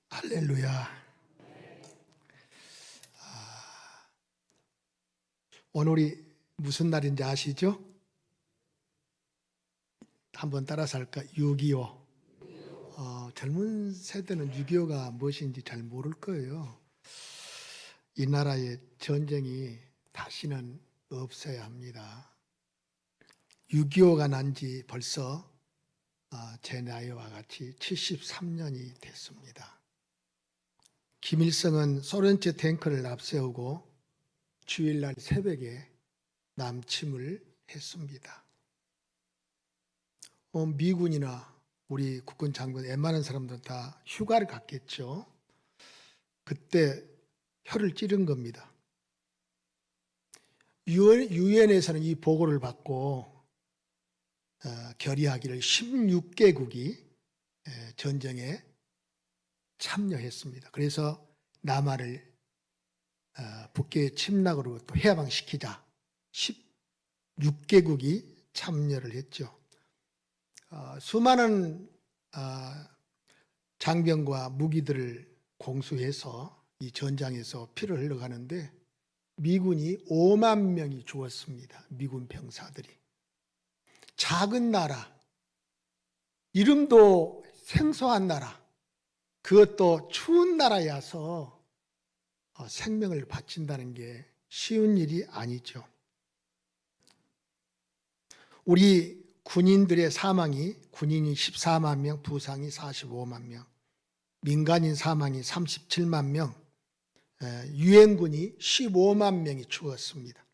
할렐루야. 오늘이 무슨 날인지 아시죠? 한번 따라서 할까? 6.25. 젊은 세대는 6.25가 무엇인지 잘 모를 거예요. 이 나라의 전쟁이 다시는 없어야 합니다. 6.25가 난 지 벌써 제 나이와 같이 73년이 됐습니다. 김일성은 소련제 탱크를 앞세우고 주일날 새벽에 남침을 했습니다. 미군이나 우리 국군 장군 웬만한 사람들 다 휴가를 갔겠죠. 그때 혀를 찌른 겁니다. 유엔에서는 이 보고를 받고 결의하기를 16개국이 전쟁에 참여했습니다. 그래서 남한을 북괴의 침략으로 또 해방시키자 16개국이 참여를 했죠. 수많은 장병과 무기들을 공수해서 이 전장에서 피를 흘러가는데 미군이 5만 명이 죽었습니다. 미군 병사들이. 작은 나라, 이름도 생소한 나라, 그것도 추운 나라여서 생명을 바친다는 게 쉬운 일이 아니죠. 우리 군인들의 사망이 군인이 14만 명, 부상이 45만 명, 민간인 사망이 37만 명, 유엔군이 15만 명이 죽었습니다.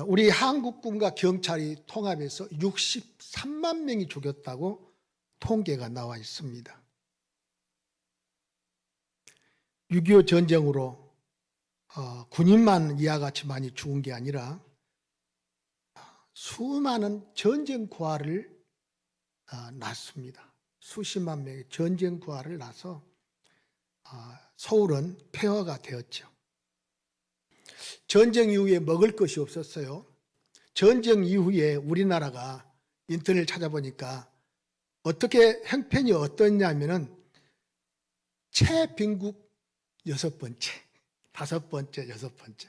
우리 한국군과 경찰이 통합해서 63만 명이 죽였다고 통계가 나와 있습니다. 6.25 전쟁으로 군인만 이와 같이 많이 죽은 게 아니라 수많은 전쟁 구화를 낳습니다. 수십만 명의 전쟁 구화를 낳아서 서울은 폐허가 되었죠. 전쟁 이후에 먹을 것이 없었어요. 전쟁 이후에 우리나라가 인터넷을 찾아보니까 어떻게 형편이 어떻냐면은 최빈국 6번째, 5번째, 6번째.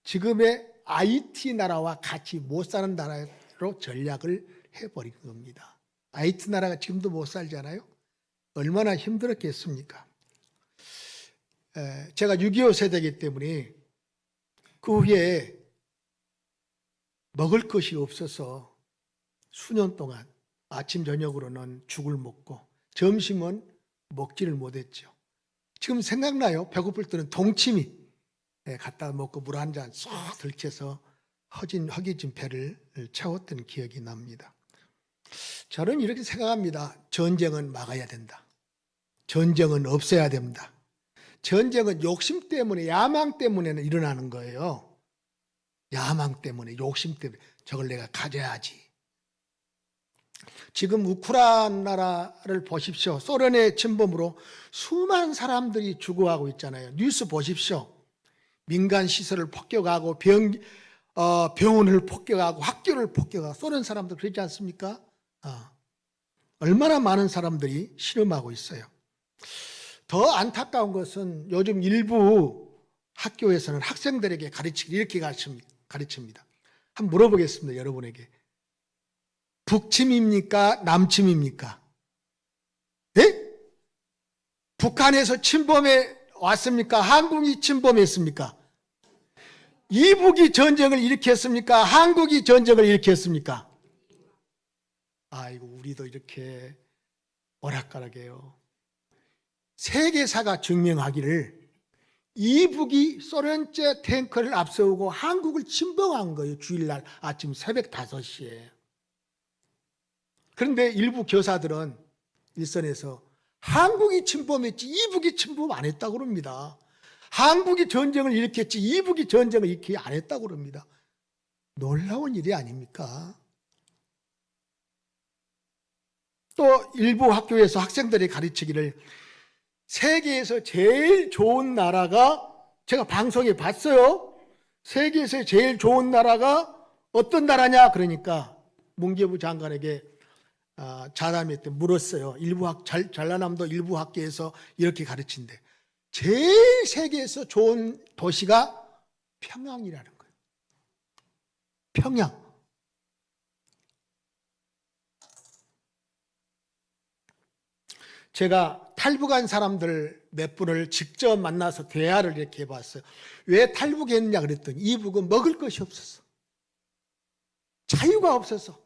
지금의 IT 나라와 같이 못 사는 나라로 전략을 해버린 겁니다. IT 나라가 지금도 못 살잖아요. 얼마나 힘들었겠습니까? 제가 6.25 세대이기 때문에 그 후에 먹을 것이 없어서 수년 동안 아침 저녁으로는 죽을 먹고 점심은 먹지를 못했죠. 지금 생각나요? 배고플 때는 동치미 갖다 먹고 물 한 잔 쏙 들켜서 허기진 배를 채웠던 기억이 납니다. 저는 이렇게 생각합니다. 전쟁은 막아야 된다. 전쟁은 없애야 됩니다. 전쟁은 욕심 때문에, 야망 때문에는 일어나는 거예요. 야망 때문에, 욕심 때문에 저걸 내가 가져야지. 지금 우크라이나를 보십시오. 소련의 침범으로 수많은 사람들이 죽어가고 있잖아요. 뉴스 보십시오. 민간 시설을 폭격하고 병원을 폭격하고 학교를 폭격하고 소련 사람들 그러지 않습니까? 얼마나 많은 사람들이 실험하고 있어요. 더 안타까운 것은 요즘 일부 학교에서는 학생들에게 가르치기 이렇게 가르칩니다. 한번 물어보겠습니다. 여러분에게. 북침입니까? 남침입니까? 네? 북한에서 침범해 왔습니까? 한국이 침범했습니까? 이북이 전쟁을 일으켰습니까? 한국이 전쟁을 일으켰습니까? 아이고, 우리도 이렇게 오락가락해요. 세계사가 증명하기를 이북이 소련제 탱크를 앞세우고 한국을 침범한 거예요. 주일날 아침 새벽 5시에. 그런데 일부 교사들은 일선에서 한국이 침범했지 이북이 침범 안 했다고 그럽니다. 한국이 전쟁을 일으켰지 이북이 전쟁을 일으키지 안 했다고 그럽니다. 놀라운 일이 아닙니까? 또 일부 학교에서 학생들이 가르치기를 세계에서 제일 좋은 나라가, 제가 방송에 봤어요. 세계에서 제일 좋은 나라가 어떤 나라냐? 그러니까 문계부 장관에게 자담회 때 물었어요. 전라남도 일부 학교에서 이렇게 가르친대. 제일 세계에서 좋은 도시가 평양이라는 거예요. 평양. 제가 탈북한 사람들 몇 분을 직접 만나서 대화를 이렇게 해봤어요. 왜 탈북했느냐 그랬더니 이북은 먹을 것이 없었어. 자유가 없어서.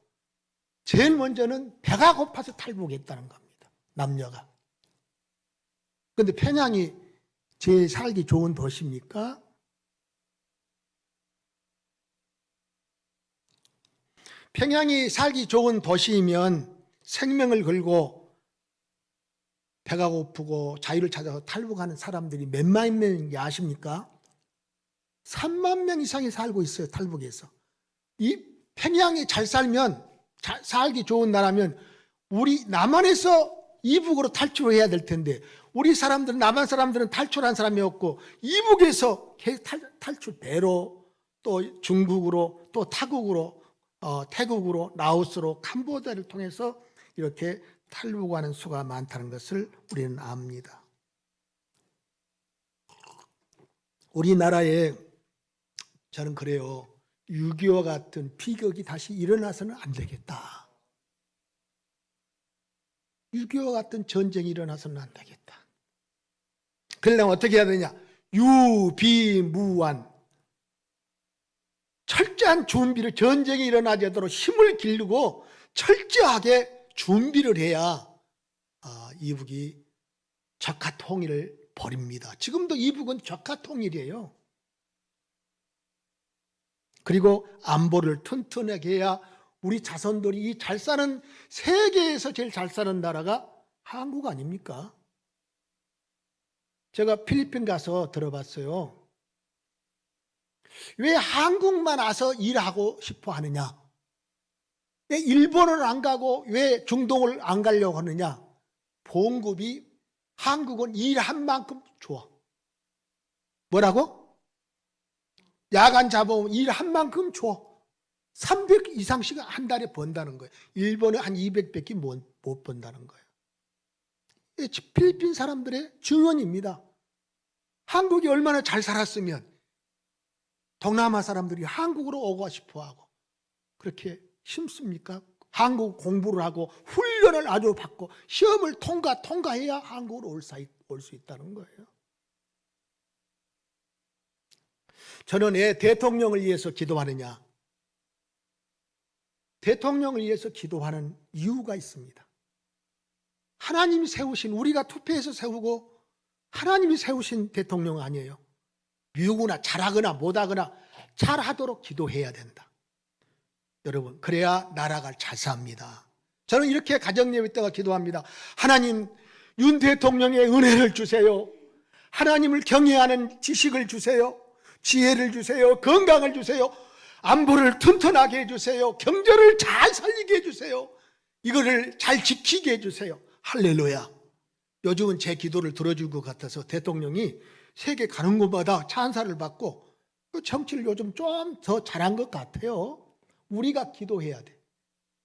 제일 먼저는 배가 고파서 탈북했다는 겁니다. 남녀가. 그런데 평양이 제일 살기 좋은 도시입니까? 평양이 살기 좋은 도시이면 생명을 걸고 배가 고프고 자유를 찾아서 탈북하는 사람들이 몇만 명인지 아십니까? 3만 명 이상이 살고 있어요. 탈북에서. 이 평양이 잘 살면 살기 좋은 나라면 우리 남한에서 이북으로 탈출해야 될 텐데 우리 사람들은 남한 사람들은 탈출한 사람이 없고 이북에서 탈출 배로 또 중국으로 또 타국으로 태국으로 라오스로 캄보디아를 통해서 이렇게 탈북하는 수가 많다는 것을 우리는 압니다. 우리나라에 저는 그래요. 6.25와 같은 비극이 다시 일어나서는 안 되겠다. 6.25와 같은 전쟁이 일어나서는 안 되겠다. 그러려면 어떻게 해야 되냐? 유비무환. 철저한 준비를 전쟁이 일어나지 않도록 힘을 기르고 철저하게 준비를 해야 이북이 적화 통일을 벌입니다. 지금도 이북은 적화 통일이에요. 그리고 안보를 튼튼하게 해야 우리 자손들이 이 잘 사는 세계에서 제일 잘 사는 나라가 한국 아닙니까? 제가 필리핀 가서 들어봤어요. 왜 한국만 와서 일하고 싶어 하느냐? 왜 일본을 안 가고 왜 중동을 안 가려고 하느냐? 봉급이 한국은 일한 만큼 좋아. 뭐라고? 야간 잡아오면 일한 만큼 줘. 300 이상씩 한 달에 번다는 거예요. 일본은 한 200밖에 못 번다는 거예요. 필리핀 사람들의 증언입니다. 한국이 얼마나 잘 살았으면 동남아 사람들이 한국으로 오고 싶어하고 그렇게 힘씁니까? 한국 공부를 하고 훈련을 아주 받고 시험을 통과해야 한국으로 올 수 있다는 거예요. 저는 왜 대통령을 위해서 기도하느냐? 대통령을 위해서 기도하는 이유가 있습니다. 하나님이 세우신, 우리가 투표해서 세우고 하나님이 세우신 대통령 아니에요. 누구나 잘하거나 못하거나 잘하도록 기도해야 된다. 여러분, 그래야 나라가 잘 삽니다. 저는 이렇게 가정예배 때가 기도합니다. 하나님, 윤 대통령의 은혜를 주세요. 하나님을 경외하는 지식을 주세요. 지혜를 주세요. 건강을 주세요. 안보를 튼튼하게 해주세요. 경제를 잘 살리게 해주세요. 이거를 잘 지키게 해주세요. 할렐루야. 요즘은 제 기도를 들어줄 것 같아서 대통령이 세계 가는 곳마다 찬사를 받고 정치를 요즘 좀 더 잘한 것 같아요. 우리가 기도해야 돼.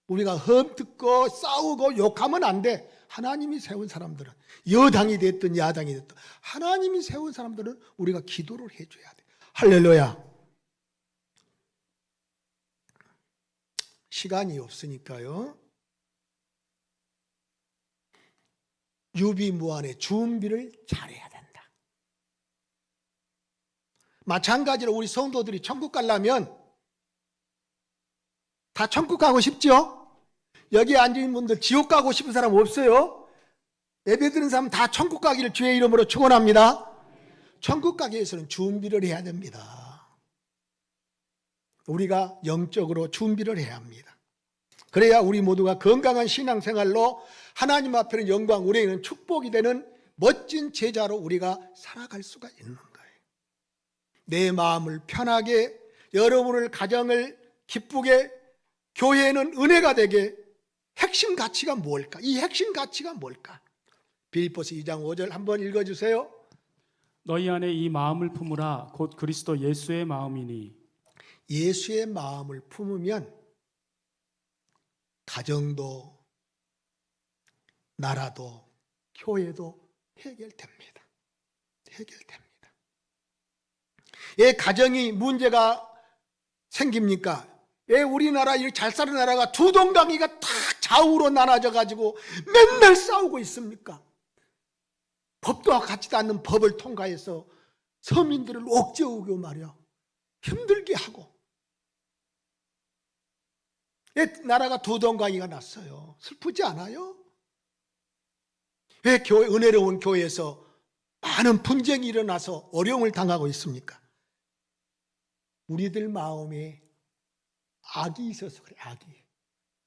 우리가 험뜯고 싸우고 욕하면 안 돼. 하나님이 세운 사람들은 여당이 됐든 야당이 됐든 하나님이 세운 사람들은 우리가 기도를 해줘야 돼. 할렐루야. 시간이 없으니까요. 유비무환의 준비를 잘해야 된다. 마찬가지로 우리 성도들이 천국 가려면 다 천국 가고 싶죠? 여기 앉은 분들 지옥 가고 싶은 사람 없어요? 예배 드는 사람 다 천국 가기를 주의 이름으로 축원합니다. 천국 가기 위해서는 준비를 해야 됩니다. 우리가 영적으로 준비를 해야 합니다. 그래야 우리 모두가 건강한 신앙생활로 하나님 앞에는 영광, 우리에게는 축복이 되는 멋진 제자로 우리가 살아갈 수가 있는 거예요. 내 마음을 편하게, 여러분의 가정을 기쁘게, 교회는 은혜가 되게 핵심 가치가 뭘까? 이 핵심 가치가 뭘까? 빌립보서 2장 5절 한번 읽어주세요. 너희 안에 이 마음을 품으라. 곧 그리스도 예수의 마음이니. 예수의 마음을 품으면 가정도, 나라도, 교회도 해결됩니다. 해결됩니다. 왜 가정이 문제가 생깁니까? 왜 우리나라 이 잘 사는 나라가 두 동강이가 다 좌우로 나눠져 가지고 맨날 싸우고 있습니까? 법도 같지도 않는 법을 통과해서 서민들을 옥죄우고 말이야 힘들게 하고. 왜 나라가 두 동강이가 났어요? 슬프지 않아요? 왜 은혜로운 교회에서 많은 분쟁이 일어나서 어려움을 당하고 있습니까? 우리들 마음에 악이 있어서 그래. 악이.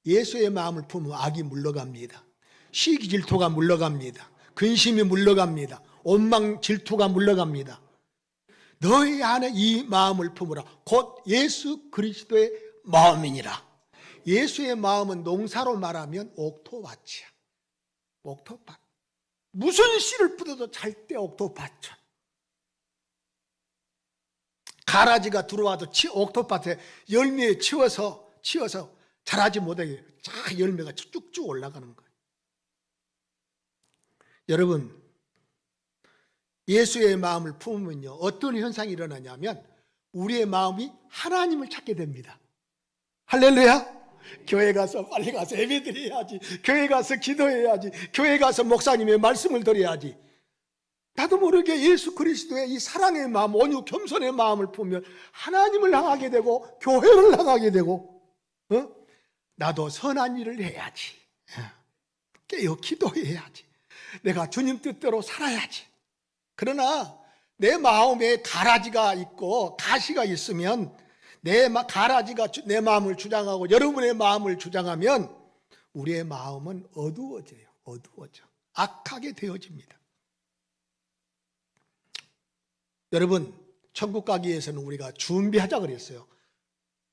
예수의 마음을 품으면 악이 물러갑니다. 시기 질투가 물러갑니다. 근심이 물러갑니다. 원망 질투가 물러갑니다. 너희 안에 이 마음을 품으라. 곧 예수 그리스도의 마음이니라. 예수의 마음은 농사로 말하면 옥토밭이야. 옥토밭. 무슨 씨를 뿌려도 절대 옥토밭이야. 가라지가 들어와도 옥토밭에 열매에 치워서 자라지 못하게 쫙 열매가 쭉쭉 올라가는 거예요. 여러분, 예수의 마음을 품으면요 어떤 현상이 일어나냐면 우리의 마음이 하나님을 찾게 됩니다. 할렐루야. 교회 가서 빨리 가서 예배드려야지, 교회 가서 기도해야지, 교회 가서 목사님의 말씀을 들어야지. 나도 모르게 예수 그리스도의 이 사랑의 마음, 온유 겸손의 마음을 품으면 하나님을 향하게 되고 교회를 향하게 되고, 나도 선한 일을 해야지, 깨어 기도해야지, 내가 주님 뜻대로 살아야지. 그러나 내 마음에 가라지가 있고 가시가 있으면 가라지가 내 마음을 주장하고 여러분의 마음을 주장하면 우리의 마음은 어두워져요. 어두워져. 악하게 되어집니다. 여러분, 천국 가기 위해서는 우리가 준비하자 그랬어요.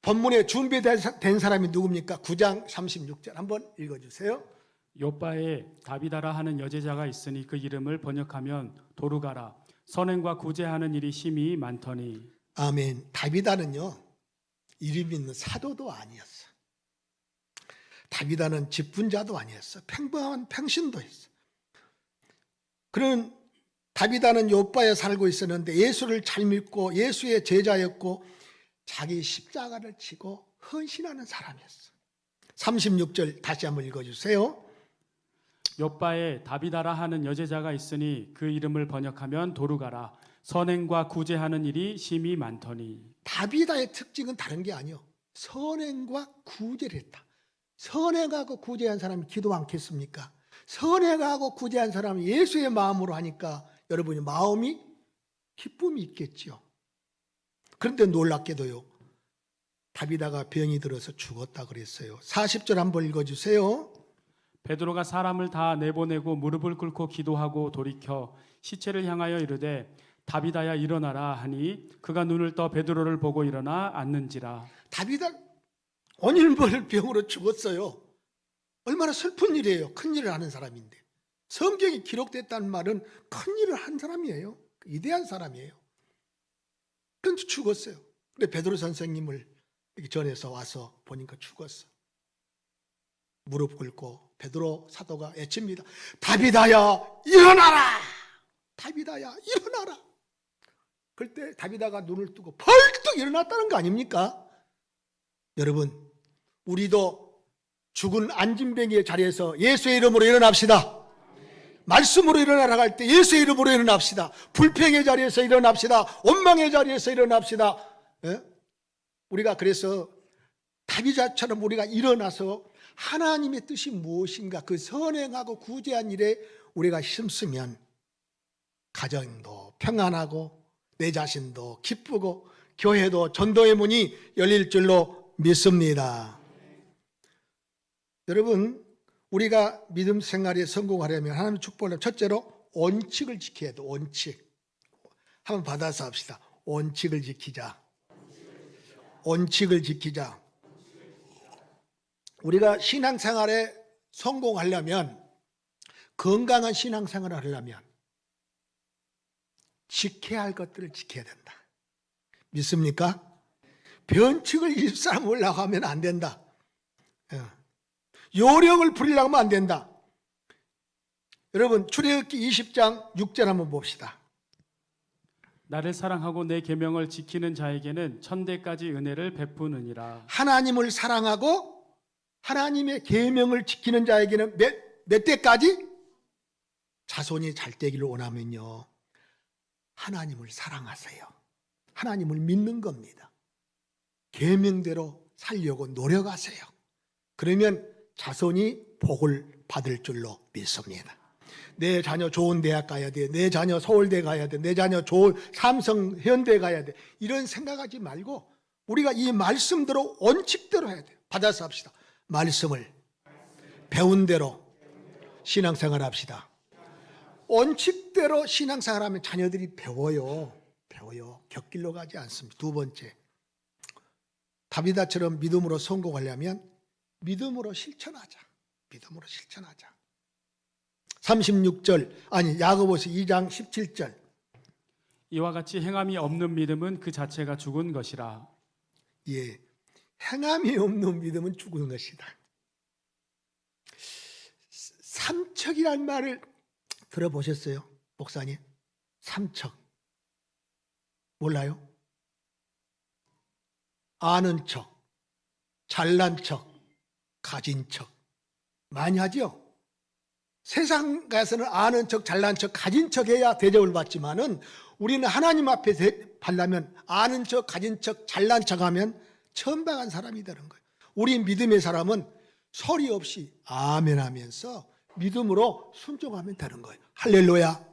본문에 준비된 사람이 누굽니까? 9장 36절 한번 읽어주세요. 요바에 다비다라 하는 여제자가 있으니 그 이름을 번역하면 도루가라. 선행과 구제하는 일이 심히 많더니. 아멘. 다비다는요 이름 있는 사도도 아니었어. 다비다는 직분자도 아니었어. 평범한 평신도 했어. 그런 다비다는 요바에 살고 있었는데 예수를 잘 믿고 예수의 제자였고 자기 십자가를 지고 헌신하는 사람이었어. 36절 다시 한번 읽어주세요. 요바에 다비다라 하는 여제자가 있으니 그 이름을 번역하면 도루가라. 선행과 구제하는 일이 심히 많더니. 다비다의 특징은 다른 게 아니요. 선행과 구제를 했다. 선행하고 구제한 사람이 기도 않겠습니까? 선행하고 구제한 사람이 예수의 마음으로 하니까 여러분이 마음이 기쁨이 있겠지요. 그런데 놀랍게도요, 다비다가 병이 들어서 죽었다 그랬어요. 40절 한번 읽어주세요. 베드로가 사람을 다 내보내고 무릎을 꿇고 기도하고 돌이켜 시체를 향하여 이르되 다비다야 일어나라 하니 그가 눈을 떠 베드로를 보고 일어나 앉는지라. 다비다 원일벌 병으로 죽었어요. 얼마나 슬픈 일이에요. 큰 일을 하는 사람인데. 성경이 기록됐다는 말은 큰 일을 한 사람이에요. 위대한 사람이에요. 그런데 죽었어요. 근데 베드로 선생님을 전해서 와서 보니까 죽었어. 무릎 꿇고 베드로 사도가 외칩니다. 다비다야 일어나라. 다비다야 일어나라. 그때 다비다가 눈을 뜨고 벌떡 일어났다는 거 아닙니까? 여러분, 우리도 죽은 안진뱅이의 자리에서 예수의 이름으로 일어납시다. 말씀으로 일어나라 할 때 예수의 이름으로 일어납시다. 불평의 자리에서 일어납시다. 원망의 자리에서 일어납시다. 예? 우리가 그래서 다비다처럼 우리가 일어나서 하나님의 뜻이 무엇인가 그 선행하고 구제한 일에 우리가 힘쓰면 가정도 평안하고 내 자신도 기쁘고 교회도 전도의 문이 열릴 줄로 믿습니다. 여러분, 우리가 믿음 생활에 성공하려면 하나님 축복을 첫째로 원칙을 지켜야 돼. 원칙. 한번 받아서 합시다. 원칙을 지키자. 원칙을 지키자. 우리가 신앙생활에 성공하려면, 건강한 신앙생활을 하려면 지켜야 할 것들을 지켜야 된다. 믿습니까? 변칙을 입사하려고 하면 안 된다. 요령을 부리려고 하면 안 된다. 여러분 출애굽기 20장 6절 한번 봅시다. 나를 사랑하고 내 계명을 지키는 자에게는 천대까지 은혜를 베푸느니라. 하나님을 사랑하고 하나님의 계명을 지키는 자에게는 몇 대까지? 자손이 잘 되기를 원하면요, 하나님을 사랑하세요. 하나님을 믿는 겁니다. 계명대로 살려고 노력하세요. 그러면 자손이 복을 받을 줄로 믿습니다. 내 자녀 좋은 대학 가야 돼, 내 자녀 서울대 가야 돼, 내 자녀 좋은 삼성 현대 가야 돼, 이런 생각하지 말고 우리가 이 말씀대로 원칙대로 해야 돼요. 받아서 합시다. 말씀을 배운 대로 신앙생활 합시다. 원칙대로 신앙생활하면 자녀들이 배워요. 곁길로 가지 않습니다. 두 번째, 다비다처럼 믿음으로 성공하려면 믿음으로 실천하자. 36절, 야고보서 2장 17절. 이와 같이 행함이 없는 믿음은 그 자체가 죽은 것이라. 예, 행함이 없는 믿음은 죽은 것이다. 삼척이란 말을 들어보셨어요, 목사님? 삼척 몰라요? 아는 척, 잘난 척, 가진 척 많이 하죠. 세상 가서는 아는 척, 잘난 척, 가진 척 해야 대접을 받지만은 우리는 하나님 앞에 받려면 아는 척, 가진 척, 잘난 척 하면 천박한 사람이 되는 거예요. 우리 믿음의 사람은 소리 없이 아멘 하면서 믿음으로 순종하면 되는 거예요. 할렐루야.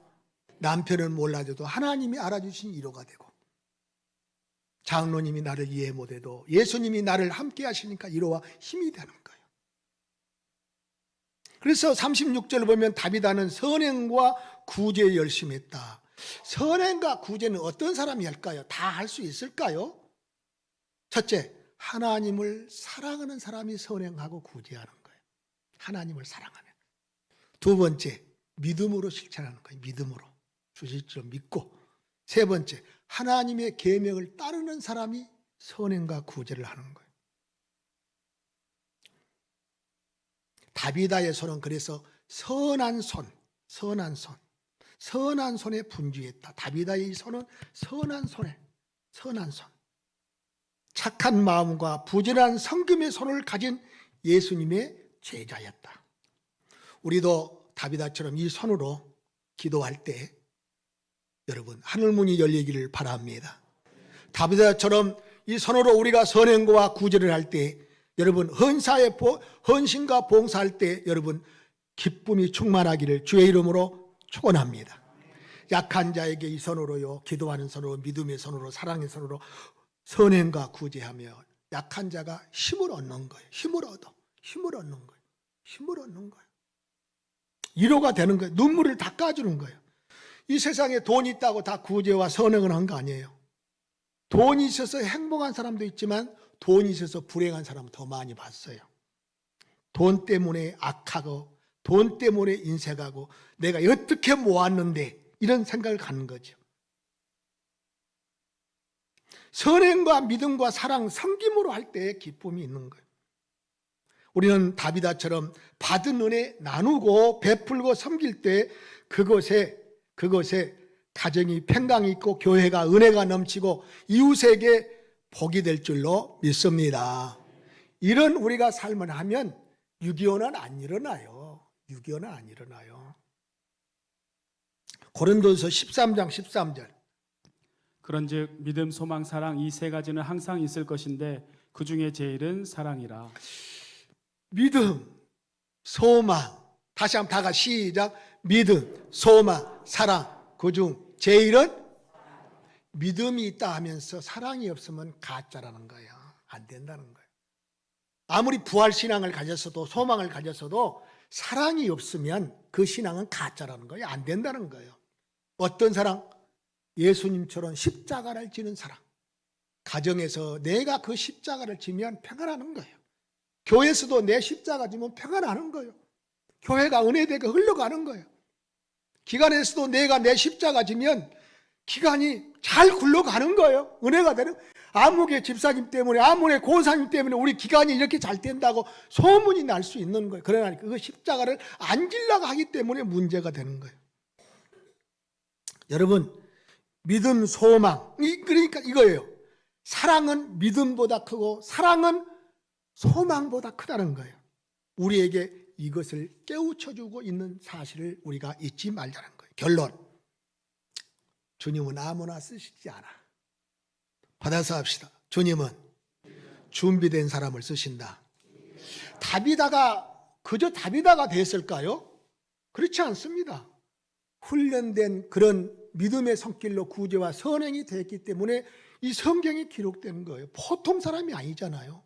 남편은 몰라줘도 하나님이 알아주신 위로가 되고, 장로님이 나를 이해 못해도 예수님이 나를 함께 하시니까 위로와 힘이 되는 거예요. 그래서 36절을 보면 다비다는 선행과 구제에 열심히 했다. 선행과 구제는 어떤 사람이 할까요? 다 할 수 있을까요? 첫째, 하나님을 사랑하는 사람이 선행하고 구제하는 거예요. 하나님을 사랑하는. 두 번째, 믿음으로 실천하는 거예요. 믿음으로. 주실줄 믿고. 세 번째, 하나님의 계명을 따르는 사람이 선행과 구제를 하는 거예요. 다비다의 손은 그래서 선한 손에 분주했다. 다비다의 이 손은 선한 손. 착한 마음과 부지런한 성금의 손을 가진 예수님의 제자였다. 우리도 다비다처럼 이 손으로 기도할 때 여러분 하늘문이 열리기를 바랍니다. 다비다처럼 이 손으로 우리가 선행과 구제를 할 때 여러분 헌신과 봉사할 때 여러분 기쁨이 충만하기를 주의 이름으로 축원합니다. 약한 자에게 이 손으로요, 기도하는 손으로, 믿음의 손으로, 사랑의 손으로 선행과 구제하며 약한 자가 힘을 얻는 거예요. 힘을 얻는 거예요. 위로가 되는 거예요. 눈물을 닦아주는 거예요. 이 세상에 돈이 있다고 다 구제와 선행을 한 거 아니에요. 돈이 있어서 행복한 사람도 있지만 돈이 있어서 불행한 사람은 더 많이 봤어요. 돈 때문에 악하고 돈 때문에 인색하고 내가 어떻게 모았는데 이런 생각을 갖는 거죠. 선행과 믿음과 사랑, 섬김으로 할 때 기쁨이 있는 거예요. 우리는 다비다처럼 받은 은혜 나누고 베풀고 섬길 때 그것에 가정이 평강이 있고 교회가 은혜가 넘치고 이웃에게 복이 될 줄로 믿습니다. 이런 우리가 삶을 하면 6.25는 안 일어나요. 고린도서 13장 13절. 그런즉 믿음, 소망, 사랑 이 세 가지는 항상 있을 것인데 그 중에 제일은 사랑이라. 믿음, 소망. 다시 한번 다 같이 시작. 믿음, 소망, 사랑. 그중 제일은 믿음이 있다 하면서 사랑이 없으면 가짜라는 거예요. 안 된다는 거예요. 아무리 부활신앙을 가졌어도 소망을 가졌어도 사랑이 없으면 그 신앙은 가짜라는 거예요. 안 된다는 거예요. 어떤 사랑? 예수님처럼 십자가를 지는 사랑. 가정에서 내가 그 십자가를 지면 평안하는 거예요. 교회에서도 내 십자가 지면 평안하는 거예요. 교회가 은혜되게 흘러가는 거예요. 기관에서도 내가 내 십자가 지면 기간이 잘 굴러가는 거예요. 은혜가 되는. 아무개 집사님 때문에, 아무개 고사님 때문에 우리 기간이 이렇게 잘 된다고 소문이 날 수 있는 거예요. 그러나 그 십자가를 안 지려고 하기 때문에 문제가 되는 거예요. 여러분, 믿음, 소망, 그러니까 이거예요. 사랑은 믿음보다 크고 사랑은 소망보다 크다는 거예요. 우리에게 이것을 깨우쳐주고 있는 사실을 우리가 잊지 말자는 거예요. 결론, 주님은 아무나 쓰시지 않아. 받아서 합시다. 주님은 준비된 사람을 쓰신다. 다비다가 그저 다비다가 됐을까요? 그렇지 않습니다. 훈련된 그런 믿음의 손길로 구제와 선행이 됐기 때문에 이 성경이 기록된 거예요. 보통 사람이 아니잖아요.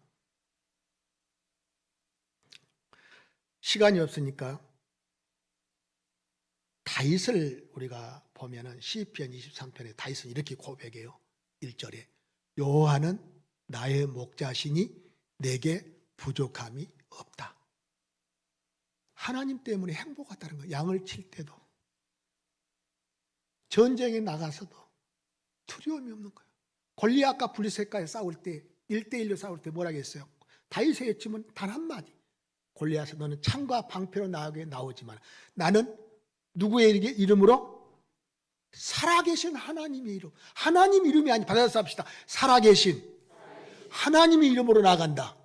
시간이 없으니까 다윗을 우리가 보면은 시편 23편에 다윗은 이렇게 고백해요. 1절에 여호와는 나의 목자시니 내게 부족함이 없다. 하나님 때문에 행복하다는 거예요. 양을 칠 때도, 전쟁에 나가서도 두려움이 없는 거예요. 골리앗과 블리셋과의 싸울 때 1대1로 싸울 때 뭐라고 했어요? 다윗의 외침은 단 한마디. 골리앗아, 너는 창과 방패로 나에게 나오지만 나는 누구의 이름으로? 살아계신 하나님의 이름. 하나님 이름이 아니, 받아서 합시다. 살아계신 하나님의 이름으로 나간다.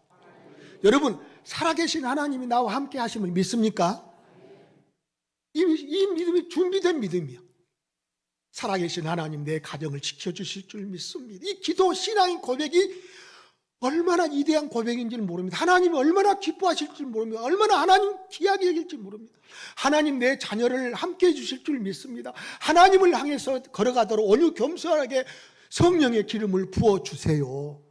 여러분, 살아계신 하나님이 나와 함께 하심을 믿습니까? 이 믿음이 준비된 믿음이야. 살아계신 하나님, 내 가정을 지켜주실 줄 믿습니다. 이 기도 신앙의 고백이 얼마나 위대한 고백인지는 모릅니다. 하나님이 얼마나 기뻐하실지 모릅니다. 얼마나 하나님 귀하게 여길지 모릅니다. 하나님, 내 자녀를 함께 해주실 줄 믿습니다. 하나님을 향해서 걸어가도록 온유 겸손하게 성령의 기름을 부어주세요.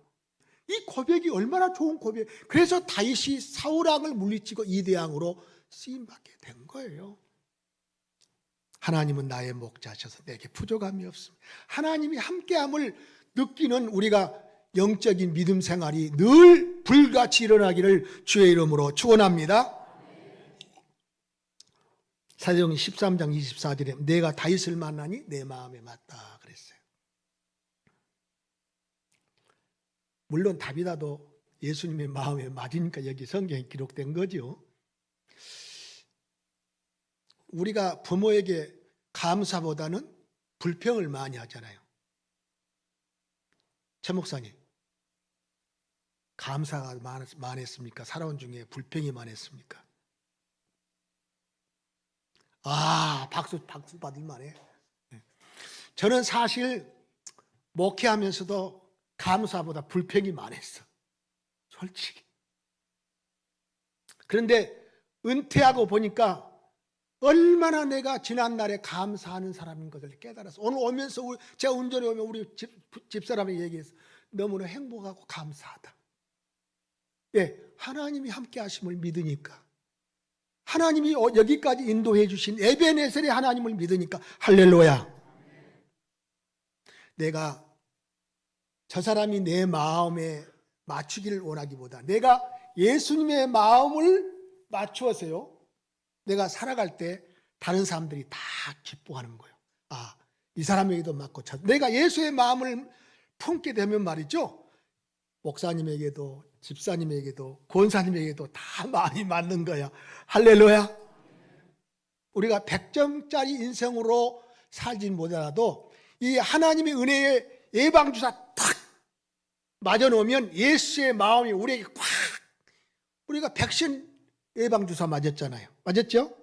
이 고백이 얼마나 좋은 고백. 그래서 다윗이 사울왕을 물리치고 이대왕으로 쓰임받게 된 거예요. 하나님은 나의 목자셔서 내게 부족함이 없습니다. 하나님이 함께함을 느끼는 우리가 영적인 믿음 생활이 늘 불같이 일어나기를 주의 이름으로 축원합니다. 사도행전 13장 24절에 내가 다윗을 만나니 내 마음에 맞다 그랬어요. 물론 다비다도 예수님의 마음에 맞으니까 여기 성경에 기록된 거죠. 우리가 부모에게 감사보다는 불평을 많이 하잖아요. 최 목사님, 감사가 많았습니까? 살아온 중에 불평이 많았습니까? 박수 받을 만해. 저는 사실 목회하면서도 감사보다 불평이 많았어. 솔직히. 그런데 은퇴하고 보니까 얼마나 내가 지난날에 감사하는 사람인 것을 깨달았어. 오늘 오면서 제가 운전해 오면 우리 집사람이 얘기했어. 너무나 행복하고 감사하다. 예, 하나님이 함께 하심을 믿으니까, 하나님이 여기까지 인도해 주신 에베네셀의 하나님을 믿으니까 할렐루야. 내가 저 사람이 내 마음에 맞추기를 원하기보다 내가 예수님의 마음을 맞추어서요, 내가 살아갈 때 다른 사람들이 다 기뻐하는 거예요. 이 사람에게도 맞고, 내가 예수의 마음을 품게 되면 말이죠, 목사님에게도 집사님에게도 권사님에게도 다 마음이 맞는 거야. 할렐루야. 우리가 100점짜리 인생으로 살진 못하더라도 이 하나님의 은혜의 예방주사 탁 맞아놓으면 예수의 마음이 우리에게 꽉. 우리가 백신 예방주사 맞았잖아요. 맞았죠?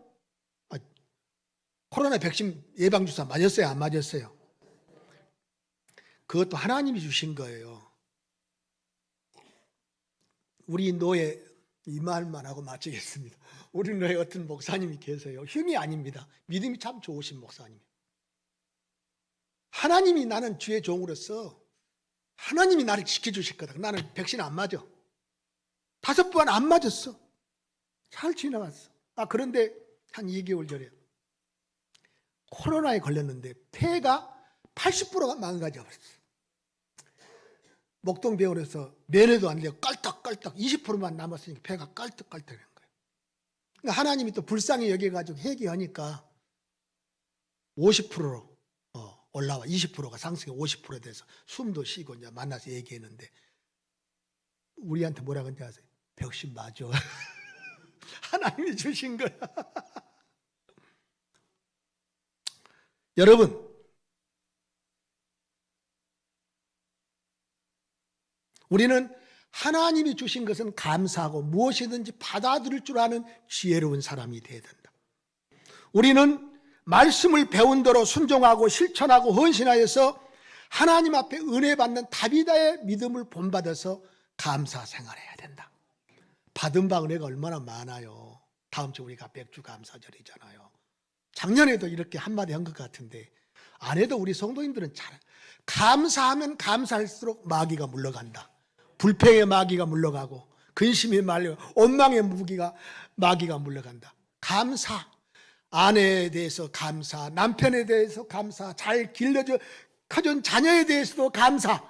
코로나 백신 예방주사 맞았어요? 안 맞았어요? 그것도 하나님이 주신 거예요. 우리 노예, 이 말만 하고 마치겠습니다. 우리 노예 어떤 목사님이 계세요. 흉이 아닙니다. 믿음이 참 좋으신 목사님. 하나님이 나는 주의 종으로서 하나님이 나를 지켜주실 거다. 나는 백신 안 맞아. 5번 안 맞았어. 잘 지나갔어. 그런데 한 2개월 전에 코로나에 걸렸는데 폐가 80%가 망가져버렸어. 목동병원에서 면회도 안 되고 깔딱깔딱 20%만 남았으니까 폐가 깔딱깔딱한 거예요. 그러니까 하나님이 또 불쌍히 여겨가지고 회개하니까 50%로 올라와 20%가 상승해 50% 돼서 숨도 쉬고 이제 만나서 얘기했는데 우리한테 뭐라 그런지 아세요? 벽신 맞아. 하나님이 주신 거야. 여러분, 우리는 하나님이 주신 것은 감사하고 무엇이든지 받아들일 줄 아는 지혜로운 사람이 되어야 된다. 우리는 말씀을 배운 대로 순종하고 실천하고 헌신하여서 하나님 앞에 은혜 받는 다비다의 믿음을 본받아서 감사 생활해야 된다. 받은 바 은혜가 얼마나 많아요. 다음 주 우리가 백주 감사절이잖아요. 작년에도 이렇게 한마디 한 것 같은데 안 해도 우리 성도님들은 잘 감사하면 감사할수록 마귀가 물러간다. 불평의 마귀가 물러가고 근심의 말려 원망의 마귀가 물러간다. 감사, 아내에 대해서 감사, 남편에 대해서 감사, 잘 길러져 커준 자녀에 대해서도 감사,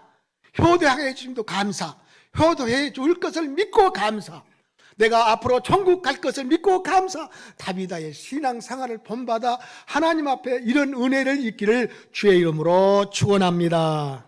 효도해 주심도 감사, 효도해 줄 것을 믿고 감사, 내가 앞으로 천국 갈 것을 믿고 감사. 다비다의 신앙생활을 본받아 하나님 앞에 이런 은혜를 있기를 주의 이름으로 축원합니다.